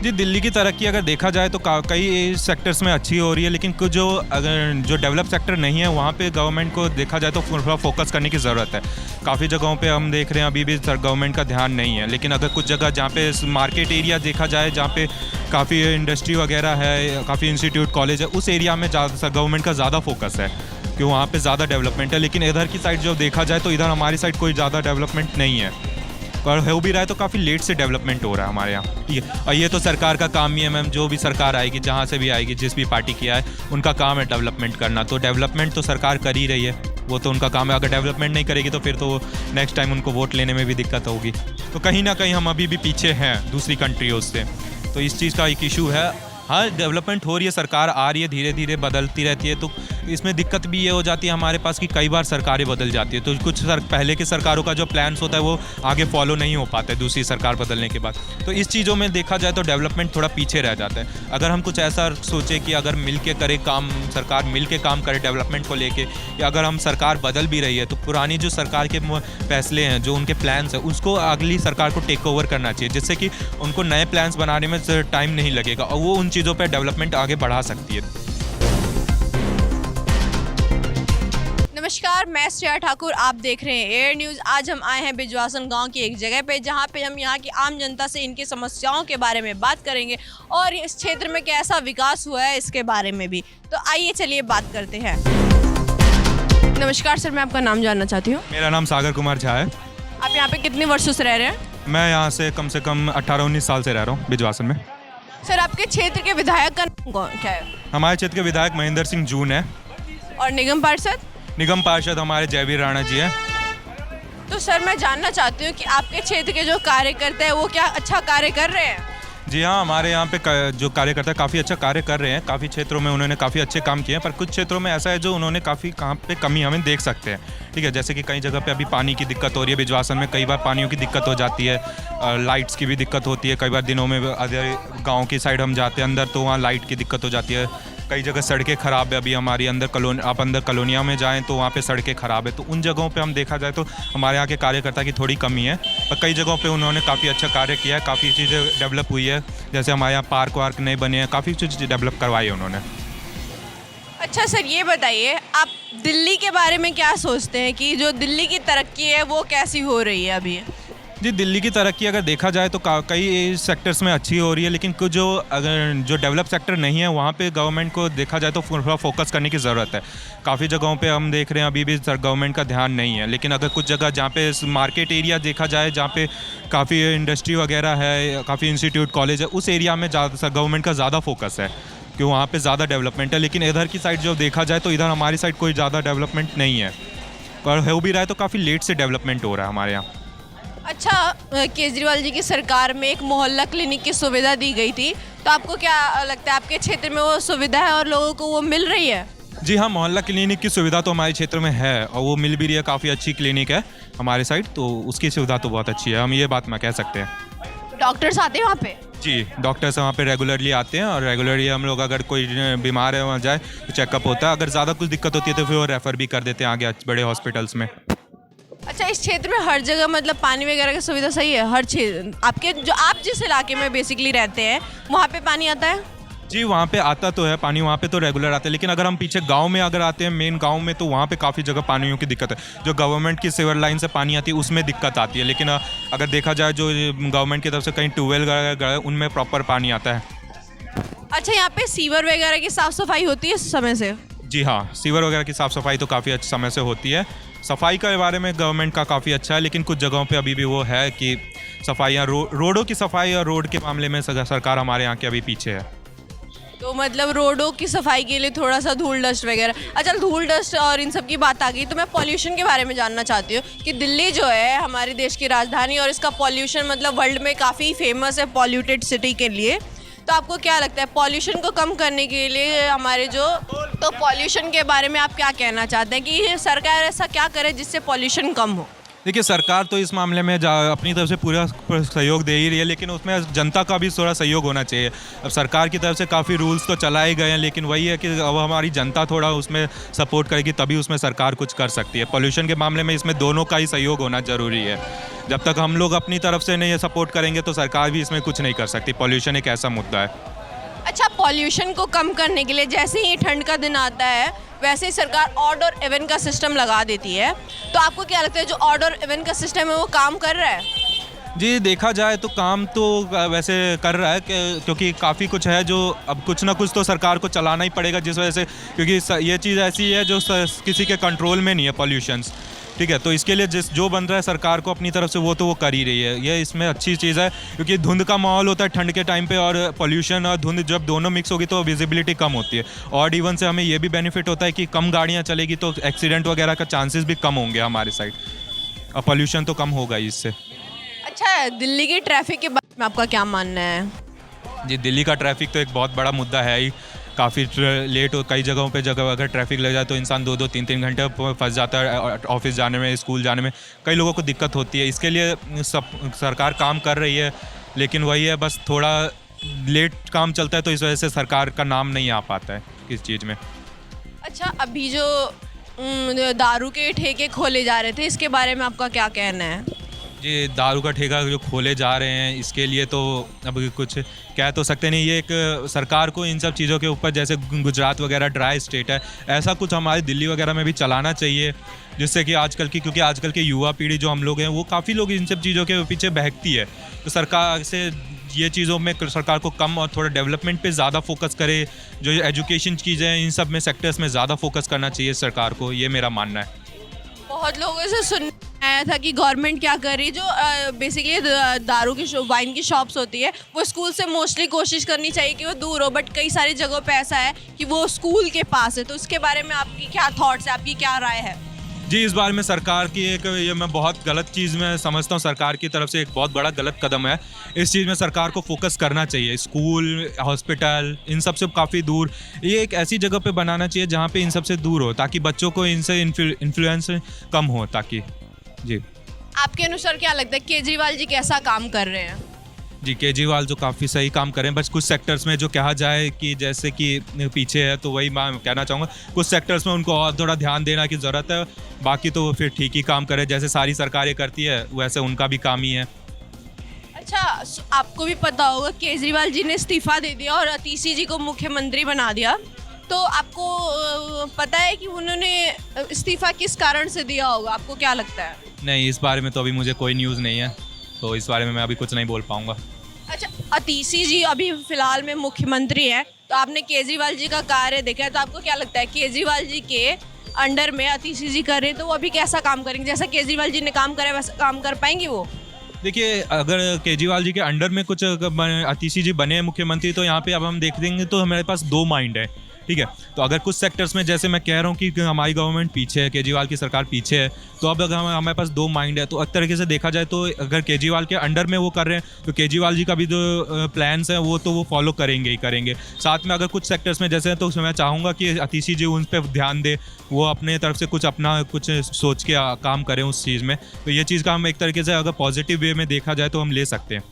जी, दिल्ली की तरक्की अगर देखा जाए तो कई सेक्टर्स में अच्छी हो रही है, लेकिन कुछ जो डेवलप सेक्टर नहीं है वहाँ पे गवर्नमेंट को देखा जाए तो थोड़ा फोकस करने की ज़रूरत है। काफ़ी जगहों पे हम देख रहे हैं अभी भी गवर्नमेंट का ध्यान नहीं है, लेकिन अगर कुछ जगह जहाँ पे मार्केट एरिया देखा जाए, जहाँ पे काफ़ी इंडस्ट्री वगैरह है, काफ़ी इंस्टीट्यूट कॉलेज है, उस एरिया में गवर्नमेंट का ज़्यादा फोकस है कि वहाँ पर ज़्यादा डेवलपमेंट है। लेकिन इधर की साइड जो देखा जाए तो इधर हमारी साइड कोई ज़्यादा डेवलपमेंट नहीं है, और हो भी रहा है तो काफ़ी लेट से डेवलपमेंट हो रहा है हमारे यहाँ। ठीक है, और ये तो सरकार का काम ही है मैम, जो भी सरकार आएगी, जहाँ से भी आएगी, जिस भी पार्टी की आए, उनका काम है डेवलपमेंट करना। तो डेवलपमेंट तो सरकार कर ही रही है, वो तो उनका काम है। अगर डेवलपमेंट नहीं करेगी तो फिर तो नेक्स्ट टाइम उनको वोट लेने में भी दिक्कत होगी। तो कहीं ना कहीं हम अभी भी पीछे हैं दूसरी कंट्रियों से, तो इस चीज़ का एक इशू है। हाँ, डेवलपमेंट हो रही है, सरकार आ रही है, धीरे धीरे बदलती रहती है, तो इसमें दिक्कत भी ये हो जाती है हमारे पास कि कई बार सरकारें बदल जाती है, तो कुछ पहले की सरकारों का जो प्लान्स होता है वो आगे फॉलो नहीं हो पाता है दूसरी सरकार बदलने के बाद। तो इस चीज़ों में देखा जाए तो डेवलपमेंट थोड़ा पीछे रह जाता है। अगर हम कुछ ऐसा सोचें कि अगर मिल के करे काम, सरकार मिल के काम करे डेवलपमेंट को लेके, या अगर हम सरकार बदल भी रही है तो पुरानी जो सरकार के फैसले हैं, जो उनके प्लान्स हैं, उसको अगली सरकार को टेक ओवर करना चाहिए, जिससे कि उनको नए प्लान्स बनाने में टाइम नहीं लगेगा और वो उन चीज़ों पर डेवलपमेंट आगे बढ़ा सकती है। नमस्कार, मैं श्रेया ठाकुर, आप देख रहे हैं एयर न्यूज़। आज हम आए हैं बिजवासन गांव की एक जगह पे, जहां पे हम यहां की आम जनता से इनकी समस्याओं के बारे में बात करेंगे और इस क्षेत्र में कैसा विकास हुआ है इसके बारे में भी। तो आइए चलिए बात करते हैं। नमस्कार सर, मैं आपका नाम जानना चाहती हूँ। मेरा नाम सागर कुमार झा है। आप यहाँ पे कितने वर्षों से रह रहे हैं? मैं यहाँ से कम 18-19 साल से रह रहा हूँ बिजवासन में। सर, आपके क्षेत्र के विधायक का नाम क्या है? हमारे क्षेत्र के विधायक महेंद्र सिंह जून है। और निगम पार्षद? निगम पार्षद हमारे जयवीर राणा जी हैं। तो सर, मैं जानना चाहती हूँ कि आपके क्षेत्र के जो कार्यकर्ता हैं वो क्या अच्छा कार्य कर रहे हैं? जी हाँ, हमारे यहाँ पे जो कार्यकर्ता काफ़ी अच्छा कार्य कर रहे हैं। काफ़ी क्षेत्रों में उन्होंने काफ़ी अच्छे काम किए हैं, पर कुछ क्षेत्रों में ऐसा है जो उन्होंने काफ़ी कहाँ पे कमी हमें देख सकते हैं। ठीक है, जैसे कि कई जगह पे अभी पानी की दिक्कत हो रही है। बिजवासन में कई बार पानियों की दिक्कत हो जाती है, लाइट्स की भी दिक्कत होती है। कई बार दिनों में अगर गाँव की साइड हम जाते हैं अंदर तो वहाँ लाइट की दिक्कत हो जाती है। कई जगह सड़कें ख़राब है। अभी हमारी आप अंदर कॉलोनिया में जाएं तो वहाँ पे सड़कें ख़राब है। तो उन जगहों पे हम देखा जाए तो हमारे यहाँ के कार्यकर्ता की थोड़ी कमी है, पर कई जगहों पे उन्होंने काफ़ी अच्छा कार्य किया है। काफ़ी चीज़ें डेवलप हुई है, जैसे हमारे यहाँ पार्क वार्क नए बने हैं, काफ़ी चीज़ डेवलप करवाई है उन्होंने। अच्छा सर, ये बताइए आप दिल्ली के बारे में क्या सोचते हैं कि जो दिल्ली की तरक्की है वो कैसी हो रही है अभी? जी, दिल्ली की तरक्की अगर देखा जाए तो कई सेक्टर्स में अच्छी हो रही है, लेकिन कुछ जो डेवलप सेक्टर नहीं है वहाँ पे गवर्नमेंट को देखा जाए तो थोड़ा फोकस करने की ज़रूरत है। काफ़ी जगहों पे हम देख रहे हैं अभी भी गवर्नमेंट का ध्यान नहीं है, लेकिन अगर कुछ जगह जहाँ पे मार्केट एरिया देखा जाए, जहाँ पे काफ़ी इंडस्ट्री वगैरह है, काफ़ी इंस्टीट्यूट कॉलेज है, उस एरिया में गवर्नमेंट का ज़्यादा फोकस है कि वहाँ पर ज़्यादा डेवलपमेंट है। लेकिन इधर की साइड जो देखा जाए तो इधर हमारी साइड कोई ज़्यादा डेवलपमेंट नहीं है, और हो भी रहा है तो काफ़ी लेट से डेवलपमेंट हो रहा है हमारे यहाँ। अच्छा, केजरीवाल जी की सरकार में एक मोहल्ला क्लिनिक की सुविधा दी गई थी, तो आपको क्या लगता है आपके क्षेत्र में वो सुविधा है और लोगों को वो मिल रही है? जी हाँ, मोहल्ला क्लिनिक की सुविधा तो हमारे क्षेत्र में है और वो मिल भी रही है। काफ़ी अच्छी क्लिनिक है हमारे साइड, तो उसकी सुविधा तो बहुत अच्छी है, हम ये बात मैं कह सकते हैं। डॉक्टर्स आते हैं वहाँ पे? जी, डॉक्टर्स वहाँ पे रेगुलरली आते हैं, और रेगुलरली हम लोग अगर कोई बीमार है वहाँ जाए तो चेकअप होता है। अगर ज़्यादा कुछ दिक्कत होती है तो फिर वो रेफ़र भी कर देते हैं आगे बड़े हॉस्पिटल्स में। अच्छा, इस क्षेत्र में हर जगह मतलब पानी वगैरह की सुविधा सही है? हर क्षेत्र आपके जो आप जिस इलाके में बेसिकली रहते हैं वहाँ पे पानी आता है? जी, वहाँ पे आता तो है पानी, वहाँ पे तो रेगुलर आता है, लेकिन अगर हम पीछे गांव में अगर आते हैं, मेन गांव में, तो वहाँ पे काफ़ी जगह पानियों की दिक्कत है। जो गवर्नमेंट की सीवर लाइन से पानी आती है उसमें दिक्कत आती है, लेकिन अगर देखा जाए जो गवर्नमेंट की तरफ से कहीं ट्यूबवेल वगैरह उनमें प्रॉपर पानी आता है। अच्छा, यहाँ पे सीवर वगैरह की साफ़ सफाई होती है इस समय से? जी हाँ, सीवर वगैरह की साफ़ सफाई तो काफ़ी अच्छे समय से होती है। सफाई के बारे में गवर्नमेंट का काफ़ी अच्छा है, लेकिन कुछ जगहों पे अभी भी वो है कि सफाइयाँ रोडों की सफाई और रोड के मामले में सरकार हमारे यहाँ के अभी पीछे है। तो मतलब रोडों की सफाई के लिए थोड़ा सा धूल डस्ट वगैरह। अच्छा, धूल डस्ट और इन सब की बात आ गई तो मैं पॉल्यूशन के बारे में जानना चाहती हूँ कि दिल्ली जो है हमारे देश की राजधानी, और इसका पॉल्यूशन मतलब वर्ल्ड में काफ़ी फेमस है पॉल्यूटेड सिटी के लिए। तो आपको क्या लगता है पॉल्यूशन को कम करने के लिए हमारे पॉल्यूशन के बारे में आप क्या कहना चाहते हैं कि सरकार ऐसा क्या करे जिससे पॉल्यूशन कम हो? देखिए सरकार तो इस मामले में अपनी तरफ से पूरा सहयोग दे ही रही है, लेकिन उसमें जनता का भी थोड़ा सहयोग होना चाहिए। अब सरकार की तरफ से काफ़ी रूल्स तो चलाए गए हैं, लेकिन वही है कि अब हमारी जनता थोड़ा उसमें सपोर्ट करेगी तभी उसमें सरकार कुछ कर सकती है। पॉल्यूशन के मामले में इसमें दोनों का ही सहयोग होना ज़रूरी है। जब तक हम लोग अपनी तरफ से नहीं सपोर्ट करेंगे तो सरकार भी इसमें कुछ नहीं कर सकती। पॉल्यूशन एक ऐसा मुद्दा है। अच्छा, पॉल्यूशन को कम करने के लिए जैसे ही ठंड का दिन आता है वैसे ही सरकार ऑड और इवन का सिस्टम लगा देती है, तो आपको क्या लगता है जो ऑड और इवन का सिस्टम है वो काम कर रहा है? जी देखा जाए तो काम तो वैसे कर रहा है क्योंकि काफ़ी कुछ है जो अब कुछ ना कुछ तो सरकार को चलाना ही पड़ेगा, जिस वजह से क्योंकि ये चीज़ ऐसी है जो किसी के कंट्रोल में नहीं है पॉल्यूशंस, ठीक है। तो इसके लिए जो बन रहा है सरकार को अपनी तरफ से वो कर ही रही है। ये इसमें अच्छी चीज़ है क्योंकि धुंध का माहौल होता है ठंड के टाइम पे, और पॉल्यूशन और धुंध जब दोनों मिक्स होगी तो विजिबिलिटी कम होती है। और इवन से हमें ये भी बेनिफिट होता है कि कम गाड़ियाँ चलेगी तो एक्सीडेंट वगैरह का चांसेस भी कम होंगे हमारे साइड, और पॉल्यूशन तो कम होगा ही इससे। अच्छा, दिल्ली की ट्रैफिक के बारे में आपका क्या मानना है? जी दिल्ली का ट्रैफिक तो एक बहुत बड़ा मुद्दा है ही। काफ़ी लेट हो, कई जगहों पे अगर ट्रैफिक लग जाए तो इंसान 2-2 3-3 घंटे फंस जाता है ऑफिस जाने में, स्कूल जाने में। कई लोगों को दिक्कत होती है, इसके लिए सरकार काम कर रही है, लेकिन वही है बस थोड़ा लेट काम चलता है तो इस वजह से सरकार का नाम नहीं आ पाता है किस चीज़ में। अच्छा, अभी जो दारू के ठेके खोले जा रहे थे, इसके बारे में आपका क्या कहना है? जी दारू का ठेका जो खोले जा रहे हैं इसके लिए तो अब कुछ कह तो सकते नहीं। ये एक सरकार को इन सब चीज़ों के ऊपर, जैसे गुजरात वगैरह ड्राई स्टेट है, ऐसा कुछ हमारी दिल्ली वगैरह में भी चलाना चाहिए, जिससे कि क्योंकि आजकल के युवा पीढ़ी जो हम लोग हैं वो काफ़ी लोग इन सब चीज़ों के पीछे बहकती है। तो सरकार से ये चीज़ों में सरकार को कम और थोड़ा डेवलपमेंट पे ज़्यादा फोकस करे, जो एजुकेशन चीज़ें हैं इन सब में सेक्टर्स में ज़्यादा फोकस करना चाहिए सरकार को, ये मेरा मानना है। बहुत लोगों से सुन आया था कि गवर्नमेंट क्या कर रही है, जो बेसिकली दारू की वाइन की शॉप्स होती है वो स्कूल से मोस्टली कोशिश करनी चाहिए कि वो दूर हो, बट कई सारी जगहों पे ऐसा है कि वो स्कूल के पास है। तो इसके बारे में आपकी क्या थॉट्स है, आपकी क्या राय है? जी इस बारे में सरकार की ये मैं बहुत गलत चीज़ में समझता हूँ। सरकार की तरफ से एक बहुत बड़ा गलत कदम है। इस चीज़ में सरकार को फोकस करना चाहिए, स्कूल, हॉस्पिटल, इन सब से काफ़ी दूर ये एक ऐसी जगह पे बनाना चाहिए जहाँ पे इन सब से दूर हो, ताकि बच्चों को इनसे इन्फ्लुएंस कम हो, ताकि। जी आपके अनुसार क्या लगता है केजरीवाल जी कैसा काम कर रहे हैं? जी केजरीवाल जो काफ़ी सही काम करें, बस कुछ सेक्टर्स में जो कहा जाए कि जैसे कि पीछे है, तो वही मैं कहना चाहूँगा कुछ सेक्टर्स में उनको और थोड़ा ध्यान देना की ज़रूरत है। बाकी तो वो फिर ठीक ही काम करे, जैसे सारी सरकारें करती है वैसे उनका भी काम ही है। अच्छा, आपको भी पता होगा केजरीवाल जी ने इस्तीफा दे दिया और अतीशी जी को मुख्यमंत्री बना दिया, तो आपको पता है कि उन्होंने इस्तीफा किस कारण से दिया होगा? आपको क्या लगता है? नहीं, इस बारे में तो अभी मुझे कोई न्यूज़ नहीं है, तो इस बारे में मैं अभी कुछ नहीं बोल पाऊँगा। अच्छा, अतीशी जी अभी फिलहाल में मुख्यमंत्री हैं, तो आपने केजरीवाल जी का कार्य देखा है, तो आपको क्या लगता है केजरीवाल जी के अंडर में अतीशी जी कर रहे हैं तो वो अभी कैसा काम करेंगे? जैसा केजरीवाल जी ने काम करा वैसा काम कर पाएंगे वो? देखिए अगर केजरीवाल जी के अंडर में कुछ अतीशी जी बने मुख्यमंत्री, तो यहाँ पे अब हम देख देंगे तो हमारे पास दो माइंड है, ठीक है। तो अगर कुछ सेक्टर्स में, जैसे मैं कह रहा हूँ कि हमारी गवर्नमेंट पीछे है, केजरीवाल की सरकार पीछे है, तो अब अगर हमारे पास दो माइंड है तो एक तरीके से देखा जाए तो अगर केजरीवाल के अंडर में वो कर रहे हैं तो केजरीवाल जी का भी जो प्लान्स हैं वो तो वो फॉलो करेंगे ही करेंगे। साथ में अगर कुछ सेक्टर्स में जैसे, तो मैं चाहूँगा कि अतीशी जी उन पर ध्यान दे, वो अपने तरफ से कुछ सोच के काम करें उस चीज़ में। तो ये चीज़ का हम एक तरीके से अगर पॉजिटिव वे में देखा जाए तो हम ले सकते हैं।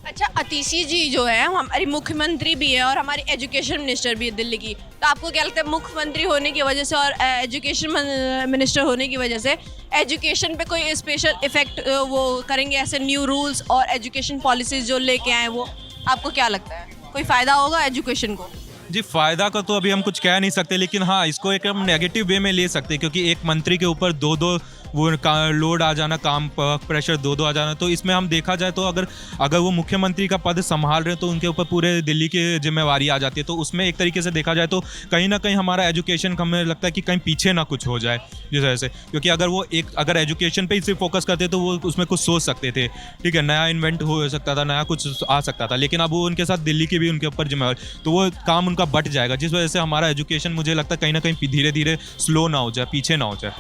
अच्छा, अतीशी जी जो है हमारी मुख्यमंत्री भी है और हमारी एजुकेशन मिनिस्टर भी है दिल्ली की, तो आपको क्या लगता है मुख्यमंत्री होने की वजह से और एजुकेशन मिनिस्टर होने की वजह से एजुकेशन पे कोई स्पेशल इफेक्ट वो करेंगे, ऐसे न्यू रूल्स और एजुकेशन पॉलिसीज जो लेके आए वो? आपको क्या लगता है कोई फ़ायदा होगा एजुकेशन को? जी फ़ायदा का तो अभी हम कुछ कह नहीं सकते, लेकिन हाँ इसको एक हम नेगेटिव वे में ले सकते हैं, क्योंकि एक मंत्री के ऊपर दो वो लोड आ जाना, काम प्रेशर दो आ जाना, तो इसमें हम देखा जाए तो अगर वो मुख्यमंत्री का पद संभाल रहे हैं तो उनके ऊपर पूरे दिल्ली की जिम्मेवारी आ जाती है। तो उसमें एक तरीके से देखा जाए तो कहीं ना कहीं हमारा एजुकेशन हमें लगता है कि कहीं पीछे ना कुछ हो जाए जिस वजह से, क्योंकि अगर वो अगर एजुकेशन पे ही सिर्फ फोकस करते तो वो उसमें कुछ सोच सकते थे, ठीक है, नया इन्वेंट हो सकता था, नया कुछ आ सकता था, लेकिन अब वो उनके साथ दिल्ली की भी उनके ऊपर जिम्मेवारी, तो वो काम उनका बट जाएगा, जिस वजह से हमारा एजुकेशन मुझे लगता है कहीं ना कहीं धीरे धीरे स्लो ना हो जाए, पीछे ना हो जाए।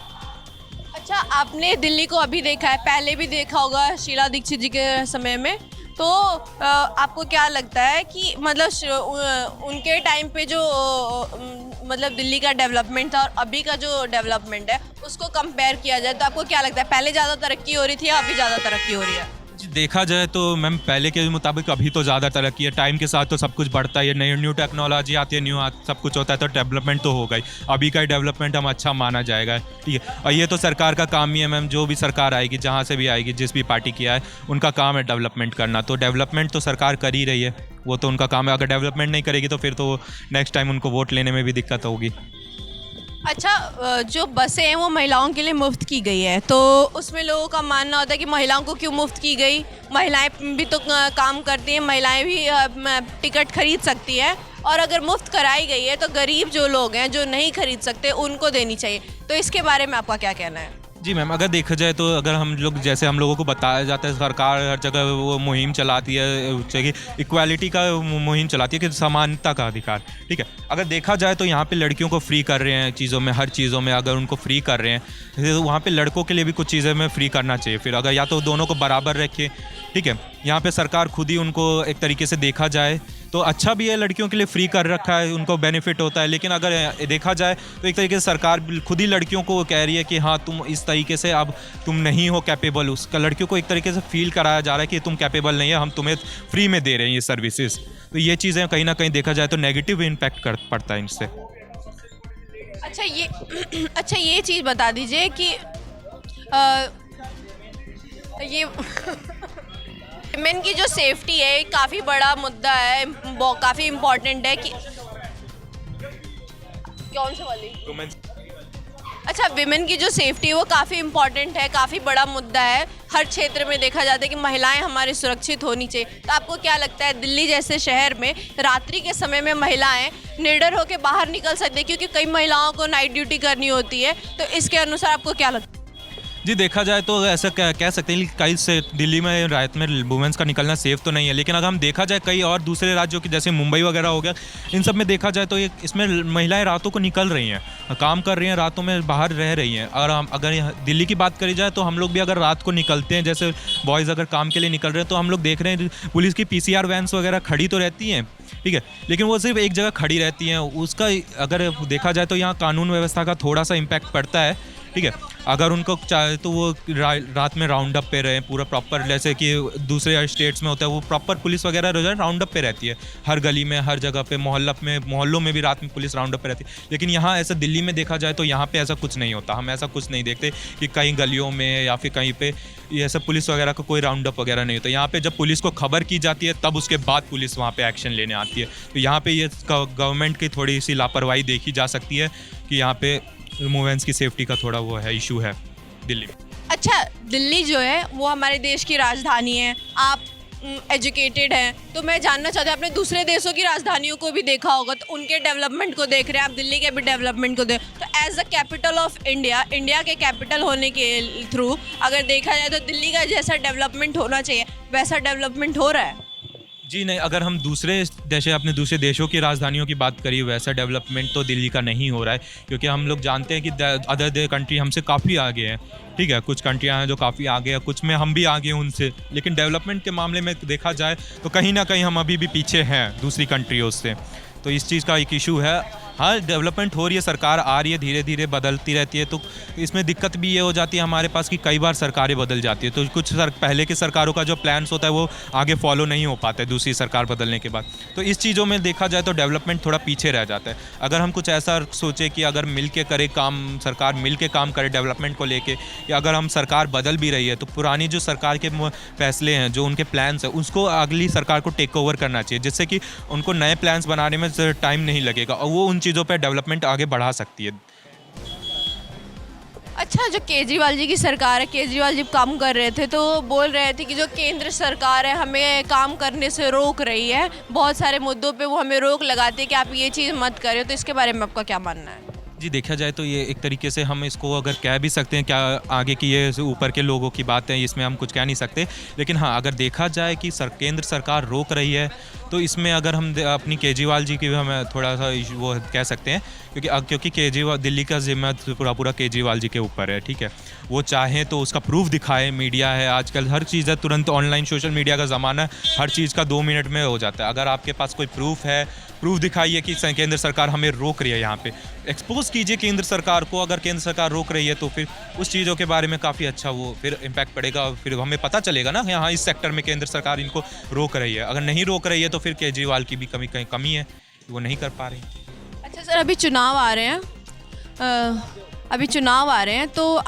अच्छा, आपने दिल्ली को अभी देखा है, पहले भी देखा होगा शीला दीक्षित जी के समय में, तो आपको क्या लगता है कि मतलब उनके टाइम पे जो मतलब दिल्ली का डेवलपमेंट था और अभी का जो डेवलपमेंट है उसको कंपेयर किया जाए तो आपको क्या लगता है पहले ज़्यादा तरक्की हो रही थी या अभी ज़्यादा तरक्की हो रही है? जी, देखा जाए तो मैम पहले के मुताबिक अभी तो ज़्यादा तरक्की है। टाइम के साथ तो सब कुछ बढ़ता है, नई न्यू टेक्नोलॉजी आती है, सब कुछ होता है, तो डेवलपमेंट तो होगा ही। अभी का डेवलपमेंट हम अच्छा माना जाएगा, ठीक है। और ये तो सरकार का काम ही है मैम, जो भी सरकार आएगी, जहाँ से भी आएगी, जिस भी पार्टी की आए, उनका काम है डेवलपमेंट करना। तो डेवलपमेंट तो सरकार कर ही रही है, वो तो उनका काम है। अगर डेवलपमेंट नहीं करेगी तो फिर तो नेक्स्ट टाइम उनको वोट लेने में भी दिक्कत होगी। अच्छा, जो बसें हैं वो महिलाओं के लिए मुफ्त की गई है, तो उसमें लोगों का मानना होता है कि महिलाओं को क्यों मुफ्त की गई? महिलाएं भी तो काम करती हैं, महिलाएं भी टिकट खरीद सकती है, और अगर मुफ्त कराई गई है तो गरीब जो लोग हैं जो नहीं खरीद सकते उनको देनी चाहिए। तो इसके बारे में आपका क्या कहना है? जी मैम, अगर देखा जाए तो अगर हम लोग जैसे हम लोगों को बताया जाता है, सरकार हर जगह वो मुहिम चलाती है, इक्वालिटी का मुहिम चलाती है कि समानता का अधिकार, ठीक है। अगर देखा जाए तो यहाँ पे लड़कियों को फ्री कर रहे हैं चीज़ों में, हर चीज़ों में अगर उनको फ्री कर रहे हैं तो वहाँ पे लड़कों के लिए भी कुछ चीज़ें में फ्री करना चाहिए। फिर अगर या तो दोनों को बराबर रखे, ठीक है, यहाँ पे सरकार खुद ही उनको एक तरीके से देखा जाए तो अच्छा भी है, लड़कियों के लिए फ्री कर रखा है, उनको बेनिफिट होता है। लेकिन अगर देखा जाए तो एक तरीके से सरकार खुद ही लड़कियों को कह रही है कि हाँ तुम इस तरीके से अब तुम नहीं हो कैपेबल, उसका लड़कियों को एक तरीके से फील कराया जा रहा है कि तुम कैपेबल नहीं है, हम तुम्हें फ्री में दे रहे हैं ये सर्विसेज। तो ये चीज़ें कहीं ना कहीं देखा जाए तो नेगेटिव इम्पैक्ट पड़ता है इनसे। अच्छा ये चीज़ बता दीजिए कि ये विमेन की जो सेफ्टी है काफ़ी बड़ा मुद्दा है, काफ़ी इम्पोर्टेंट है कि कौन सा वाली? अच्छा, विमेन की जो सेफ्टी है वो काफ़ी इम्पोर्टेंट है, काफ़ी बड़ा मुद्दा है। हर क्षेत्र में देखा जाता है कि महिलाएं हमारी सुरक्षित होनी चाहिए। तो आपको क्या लगता है दिल्ली जैसे शहर में रात्रि के समय में महिलाएं निर्डर होकर बाहर निकल सकती है, क्योंकि कई महिलाओं को नाइट ड्यूटी करनी होती है, तो इसके अनुसार आपको क्या लगता है? जी, देखा जाए तो ऐसा कह सकते हैं कि कई से दिल्ली में रात में वुमेंस का निकलना सेफ़ तो नहीं है। लेकिन अगर हम देखा जाए कई और दूसरे राज्यों की जैसे मुंबई वगैरह हो गया, इन सब में देखा जाए तो ये इसमें महिलाएं रातों को निकल रही हैं, काम कर रही हैं, रातों में बाहर रह रही हैं। और हम अगर दिल्ली की बात करी जाए तो हम लोग भी अगर रात को निकलते हैं, जैसे बॉयज़ अगर काम के लिए निकल रहे हैं, तो हम लोग देख रहे हैं पुलिस की PCR वैन्स वगैरह खड़ी तो रहती हैं, ठीक है, लेकिन वो सिर्फ एक जगह खड़ी रहती हैं। उसका अगर देखा जाए तो यहाँ कानून व्यवस्था का थोड़ा सा इम्पैक्ट पड़ता है, ठीक है। अगर उनको चाहे तो वो रात में राउंड अप पे रहे पूरा प्रॉपर, जैसे कि दूसरे स्टेट्स में होता है वो प्रॉपर पुलिस वगैरह राउंड अप पे रहती है, हर गली में, हर जगह पे, मोहल्लों में भी रात में पुलिस राउंड अप पे रहती है। लेकिन यहाँ ऐसा दिल्ली में देखा जाए तो यहाँ पे ऐसा कुछ नहीं होता। हम ऐसा कुछ नहीं देखते कि कहीं गलियों में या फिर कहीं पे ये ऐसा पुलिस वगैरह का कोई राउंड अप वगैरह नहीं होता। यहाँ पे जब पुलिस को खबर की जाती है तब उसके बाद पुलिस वहाँ पे एक्शन लेने आती है। तो यहाँ पे ये गवर्नमेंट की थोड़ी सी लापरवाही देखी जा सकती है कि यहाँ पे वुमेन्स की सेफ्टी का थोड़ा वो है, इशू है दिल्ली में। अच्छा, दिल्ली जो है वो हमारे देश की राजधानी है, आप एजुकेटेड हैं, तो मैं जानना चाहती हूँ आपने दूसरे देशों की राजधानियों को भी देखा होगा, तो उनके डेवलपमेंट को देख रहे हैं, आप दिल्ली के भी डेवलपमेंट को देख, तो as a capital of India, India के कैपिटल होने के थ्रू अगर देखा जाए तो दिल्ली का जैसा डेवलपमेंट होना चाहिए वैसा डेवलपमेंट हो रहा है? जी नहीं, अगर हम जैसे अपने दूसरे देशों की राजधानियों की बात करिए, वैसा डेवलपमेंट तो दिल्ली का नहीं हो रहा है, क्योंकि हम लोग जानते हैं कि अदर कंट्री हमसे काफ़ी आगे हैं, ठीक है। कुछ कंट्रियां हैं जो काफ़ी आगे हैं, कुछ में हम भी आगे हैं उनसे, लेकिन डेवलपमेंट के मामले में देखा जाए तो कहीं ना कहीं हम अभी भी पीछे हैं दूसरी कंट्रियों से। तो इस चीज़ का एक इशू है। हाँ, डेवलपमेंट हो रही है, सरकार आ रही है, धीरे धीरे बदलती रहती है, तो इसमें दिक्कत भी ये हो जाती है हमारे पास कि कई बार सरकारें बदल जाती है, तो कुछ पहले की सरकारों का जो प्लान्स होता है वो आगे फॉलो नहीं हो पाता है दूसरी सरकार बदलने के बाद। तो इस चीज़ों में देखा जाए तो डेवलपमेंट थोड़ा पीछे रह जाता है। अगर हम कुछ ऐसा सोचें कि अगर मिल के करे काम, सरकार मिल के काम करे डेवलपमेंट को लेके, या अगर हम सरकार बदल भी रही है तो पुरानी जो सरकार के फैसले हैं, जो उनके प्लान्स हैं, उसको अगली सरकार को टेक ओवर करना चाहिए, जिससे कि उनको नए प्लान्स बनाने में टाइम नहीं लगेगा और वो उन चीज़ों पर डेवलपमेंट आगे बढ़ा सकती है। अच्छा, जो केजरीवाल जी की सरकार है, केजरीवाल जी काम कर रहे थे तो बोल रहे थे कि जो केंद्र सरकार है हमें काम करने से रोक रही है, बहुत सारे मुद्दों पे वो हमें रोक लगाते हैं कि आप ये चीज़ मत करें, तो इसके बारे में आपका क्या मानना है? जी, देखा जाए तो ये एक तरीके से हम इसको अगर कह भी सकते हैं, क्या आगे की ये ऊपर के लोगों की बात है, इसमें हम कुछ कह नहीं सकते। लेकिन हाँ, अगर देखा जाए कि केंद्र सरकार रोक रही है तो इसमें अगर हम अपनी केजरीवाल जी की भी हमें थोड़ा सा वो कह सकते हैं, क्योंकि केजरीवाल, दिल्ली का जिम्मा पूरा केजरीवाल जी के ऊपर है, ठीक है। वो चाहें तो उसका प्रूफ दिखाए, मीडिया है आजकल, हर चीज़ है, तुरंत ऑनलाइन सोशल मीडिया का ज़माना है, हर चीज़ का 2 मिनट में हो जाता है। अगर आपके पास कोई प्रूफ है, प्रूफ दिखाइए कि केंद्र सरकार हमें रोक रही है, यहाँ पे एक्सपोज कीजिए केंद्र सरकार को। अगर केंद्र सरकार रोक रही है तो फिर उस चीज़ों के बारे में काफ़ी अच्छा वो फिर इम्पैक्ट पड़ेगा, फिर हमें पता चलेगा ना यहाँ इस सेक्टर में केंद्र सरकार इनको रोक रही है। अगर नहीं रोक रही है तो फिर केजरीवाल की भी कमी है, वो नहीं कर पा रही। अच्छा सर, अभी चुनाव आ रहे हैं, तो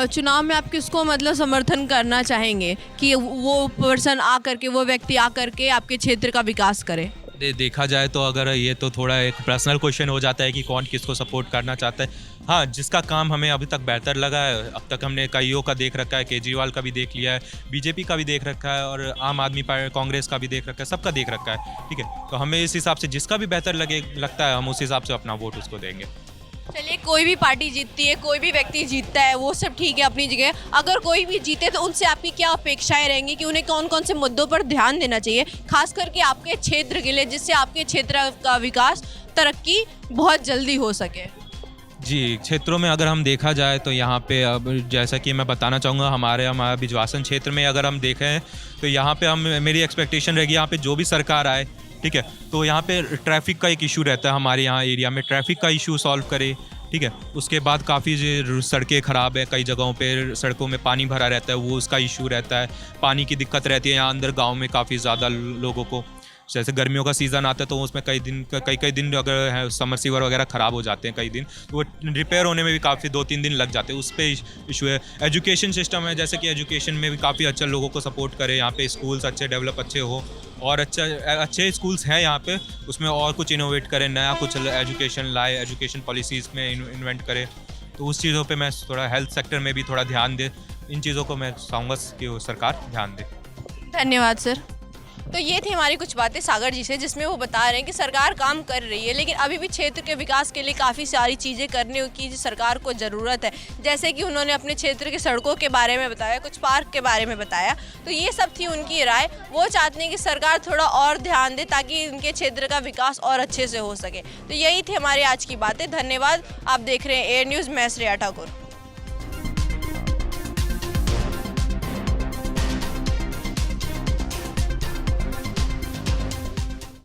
चुनाव में आप किसको मतलब समर्थन करना चाहेंगे कि वो पर्सन आ करके, वो व्यक्ति आ करके आपके क्षेत्र का विकास करे? देखा जाए तो अगर ये तो थोड़ा एक पर्सनल क्वेश्चन हो जाता है कि कौन किसको सपोर्ट करना चाहता है। हाँ, जिसका काम हमें अभी तक बेहतर लगा है, अब तक हमने कईयों का देख रखा है, केजरीवाल का भी देख लिया है, बीजेपी का भी देख रखा है और आम आदमी पार्टी कांग्रेस का भी देख रखा है, सबका देख रखा है, ठीक है। तो हमें इस हिसाब से जिसका भी बेहतर लगता है हम उस हिसाब से अपना वोट उसको देंगे। चलिए, कोई भी पार्टी जीतती है, कोई भी व्यक्ति जीतता है, वो सब ठीक है अपनी जगह। अगर कोई भी जीते तो उनसे आपकी क्या अपेक्षाएं रहेंगी कि उन्हें कौन कौन से मुद्दों पर ध्यान देना चाहिए, खास करके आपके क्षेत्र के लिए, जिससे आपके क्षेत्र का विकास, तरक्की बहुत जल्दी हो सके? जी, क्षेत्रों में अगर हम देखा जाए तो यहाँ पे अब जैसा कि मैं बताना चाहूँगा, हमारा बिजवासन क्षेत्र में अगर हम देखें तो यहाँ पे मेरी एक्सपेक्टेशन रहेगी यहाँ पे जो भी सरकार आए, ठीक है, तो यहाँ पे ट्रैफिक का एक इशू रहता है, हमारे यहाँ एरिया में ट्रैफिक का इशू सॉल्व करे, ठीक है। उसके बाद काफ़ी सड़कें ख़राब है, कई जगहों पे सड़कों में पानी भरा रहता है, वो उसका इशू रहता है, पानी की दिक्कत रहती है यहाँ अंदर गाँव में काफ़ी ज़्यादा लोगों को। जैसे गर्मियों का सीज़न आता है तो उसमें कई दिन अगर है समरसीवर वगैरह ख़राब हो जाते हैं कई दिन, तो वो रिपेयर होने में भी काफ़ी 2-3 दिन लग जाते हैं, उस पर इशू है। एजुकेशन सिस्टम है, जैसे कि एजुकेशन में भी काफ़ी अच्छा लोगों को सपोर्ट करे, यहाँ पे स्कूल्स अच्छे डेवलप अच्छे हो और अच्छे स्कूल्स हैं यहाँ पे, उसमें और कुछ इनोवेट करें, नया कुछ एजुकेशन लाए, एजुकेशन पॉलिसीज़ में इन्वेंट करें, तो उस चीज़ों पे मैं थोड़ा हेल्थ सेक्टर में भी थोड़ा ध्यान दे, इन चीज़ों को मैं चाहूँगा कि वो सरकार ध्यान दे। धन्यवाद सर। तो ये थी हमारी कुछ बातें सागर जी से, जिसमें वो बता रहे हैं कि सरकार काम कर रही है, लेकिन अभी भी क्षेत्र के विकास के लिए काफ़ी सारी चीज़ें करने की सरकार को ज़रूरत है। जैसे कि उन्होंने अपने क्षेत्र के सड़कों के बारे में बताया, कुछ पार्क के बारे में बताया, तो ये सब थी उनकी राय। वो चाहते हैं कि सरकार थोड़ा और ध्यान दे ताकि उनके क्षेत्र का विकास और अच्छे से हो सके। तो यही थी हमारी आज की बातें। धन्यवाद। आप देख रहे हैं एयर न्यूज़, मैं श्रेया ठाकुर।